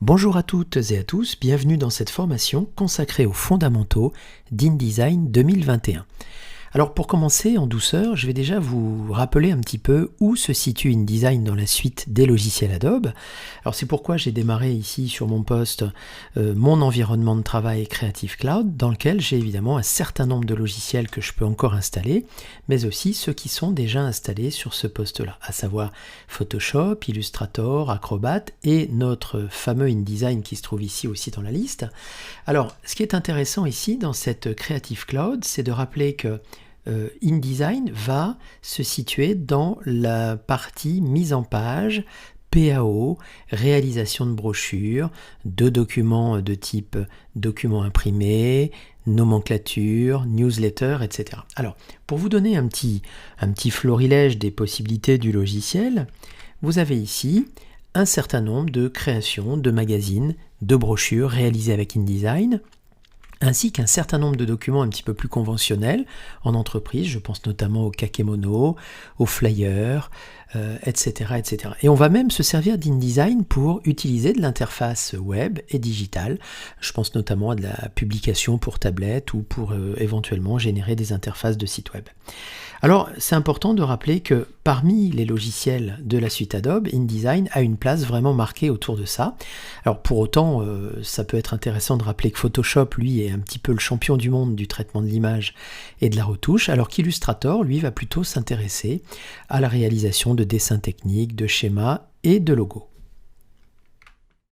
Bonjour à toutes et à tous, bienvenue dans cette formation consacrée aux fondamentaux d'InDesign 2021. Alors pour commencer en douceur, je vais déjà vous rappeler un petit peu où se situe InDesign dans la suite des logiciels Adobe. Alors c'est pourquoi j'ai démarré ici sur mon poste mon environnement de travail Creative Cloud, dans lequel j'ai évidemment un certain nombre de logiciels que je peux encore installer, mais aussi ceux qui sont déjà installés sur ce poste-là, à savoir Photoshop, Illustrator, Acrobat et notre fameux InDesign qui se trouve ici aussi dans la liste. Alors ce qui est intéressant ici dans cette Creative Cloud, c'est de rappeler que InDesign va se situer dans la partie mise en page, PAO, réalisation de brochures, de documents de type documents imprimés, nomenclature, newsletter, etc. Alors, pour vous donner un petit florilège des possibilités du logiciel, vous avez ici un certain nombre de créations de magazines, de brochures réalisées avec InDesign, ainsi qu'un certain nombre de documents un petit peu plus conventionnels en entreprise, je pense notamment au kakémono, aux flyers, etc., etc. Et on va même se servir d'InDesign pour utiliser de l'interface web et digitale. Je pense notamment à de la publication pour tablette ou pour éventuellement générer des interfaces de site web. Alors, c'est important de rappeler que parmi les logiciels de la suite Adobe, InDesign a une place vraiment marquée autour de ça. Alors, pour autant, ça peut être intéressant de rappeler que Photoshop, lui, est un petit peu le champion du monde du traitement de l'image et de la retouche, alors qu'Illustrator, lui, va plutôt s'intéresser à la réalisation de dessins techniques, de schémas et de logos.